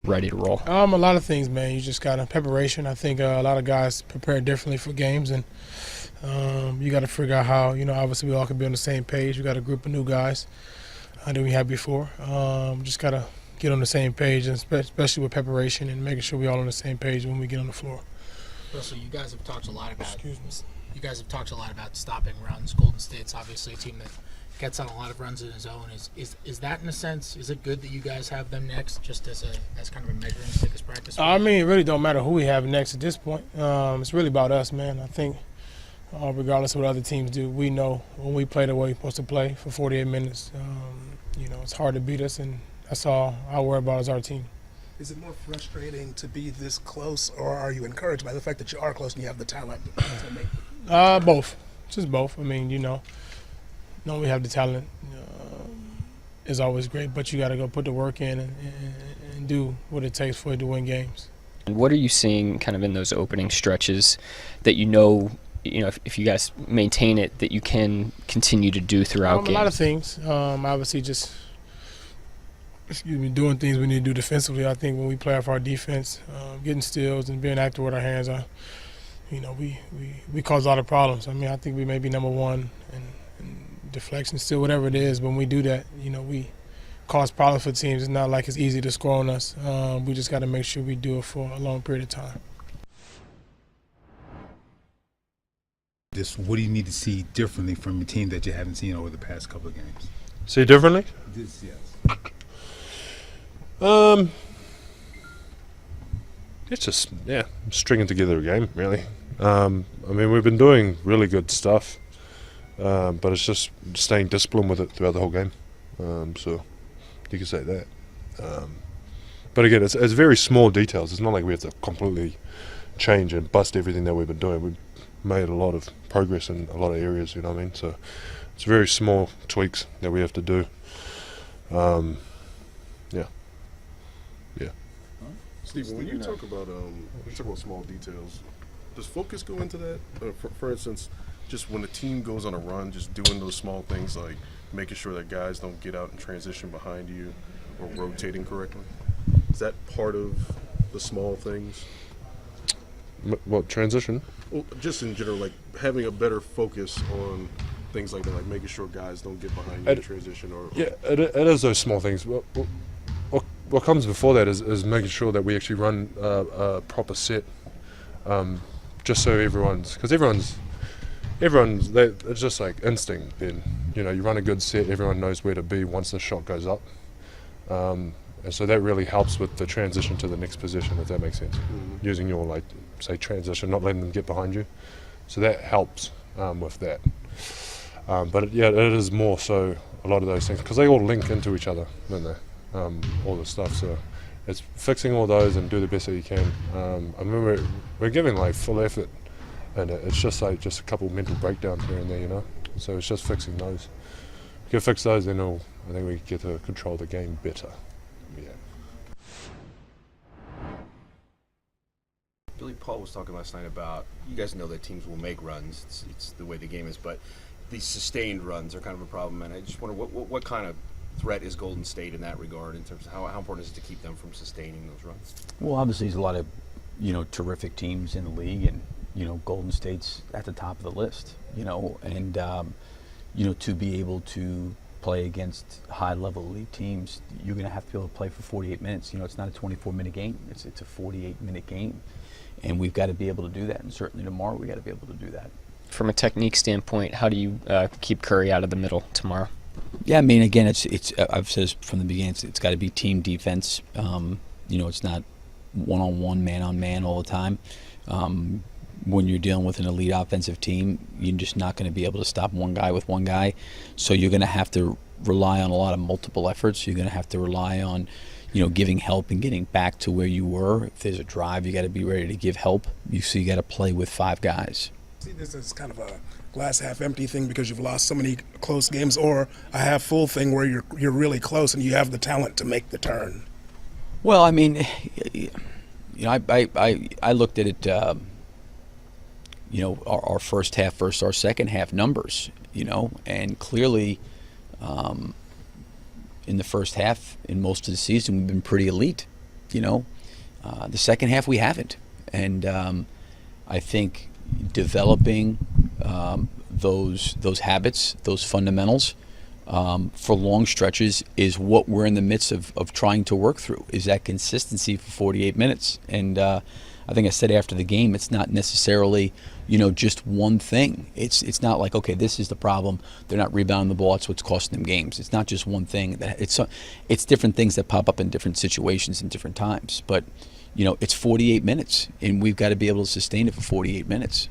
ready to roll? A lot of things, man. You just got preparation. I think a lot of guys prepare differently for games, and you got to figure out how. Obviously we all can be on the same page. We got a group of new guys that we had before. Just got to get on the same page, and especially with preparation and making sure we all on the same page when we get on the floor. Russell, you guys have talked a lot about. Excuse me. You guys have talked a lot about stopping runs. Golden State's obviously a team that gets on a lot of runs in his own. Is that in a sense? Is it good that you guys have them next, just as kind of a measuring stick as practice? I mean, it really don't matter who we have next at this point. It's really about us, man. I think regardless of what other teams do, we know when we play the way we're supposed to play for 48 minutes. It's hard to beat us, and that's all I worry about is our team. Is it more frustrating to be this close, or are you encouraged by the fact that you are close and you have the talent to make it? Both. Just both. I mean, knowing we have the talent is always great, but you got to go put the work in and do what it takes for you to win games. And what are you seeing kind of in those opening stretches that if you guys maintain it, that you can continue to do throughout games? A lot of things. Obviously, just doing things we need to do defensively. I think when we play off our defense, getting steals and being active with our hands, we cause a lot of problems. I mean, I think we may be number one in deflection, still, whatever it is. But when we do that, we cause problems for teams. It's not like it's easy to score on us. We just got to make sure we do it for a long period of time. Just what do you need to see differently from your team that you haven't seen over the past couple of games? See differently? Yes. It's just stringing together a game, really. I mean, we've been doing really good stuff, but it's just staying disciplined with it throughout the whole game. So you can say that. But again, it's very small details. It's not like we have to completely change and bust everything that we've been doing. We've made a lot of progress in a lot of areas, you know what I mean? So it's very small tweaks that we have to do. Stephen, when you talk about small details, does focus go into that? For instance, just when the team goes on a run, just doing those small things like making sure that guys don't get out and transition behind you or rotating correctly. Is that part of the small things? What, transition? Well, just in general, like having a better focus on things like that, like making sure guys don't get behind you in transition. It is those small things. What comes before that is making sure that we actually run a proper set, just so everyone's it's just like instinct. Then you run a good set, everyone knows where to be once the shot goes up, and so that really helps with the transition to the next position, if that makes sense. Mm-hmm. Using your transition, not letting them get behind you, so that helps with that. But it is more so a lot of those things because they all link into each other, don't they? All the stuff, so it's fixing all those and do the best that you can. I mean, we're giving full effort, and it's just a couple of mental breakdowns here and there, So it's just fixing those. If we can fix those, then I think we get to control the game better. Yeah. Billy Paul was talking last night about, you guys know that teams will make runs. It's the way the game is, but these sustained runs are kind of a problem. And I just wonder what kind of threat is Golden State in that regard, in terms of how important is it to keep them from sustaining those runs? Well, obviously there's a lot of terrific teams in the league, and Golden State's at the top of the list. And to be able to play against high-level elite teams, you're going to have to be able to play for 48 minutes. It's not a 24-minute game; it's a 48-minute game, and we've got to be able to do that. And certainly tomorrow, we got to be able to do that. From a technique standpoint, how do you keep Curry out of the middle tomorrow? Yeah, I mean, again, it's I've said this from the beginning. It's got to be team defense. It's not one-on-one, man-on-man all the time. When you're dealing with an elite offensive team, you're just not going to be able to stop one guy with one guy. So you're going to have to rely on a lot of multiple efforts. You're going to have to rely on, giving help and getting back to where you were. If there's a drive, you got to be ready to give help. So you got to play with five guys. See this as kind of a glass half empty thing because you've lost so many close games, or a half full thing where you're really close and you have the talent to make the turn? Well, I mean, I looked at it. Our first half versus our second half numbers. And clearly, in the first half, in most of the season, we've been pretty elite. The second half we haven't, and I think developing those habits, those fundamentals, for long stretches is what we're in the midst of trying to work through. Is that consistency for 48 minutes? And I think I said after the game, it's not necessarily just one thing. It's not like, okay, this is the problem. They're not rebounding the ball. It's what's costing them games. It's not just one thing. It's different things that pop up in different situations and different times. But it's 48 minutes, and we've got to be able to sustain it for 48 minutes.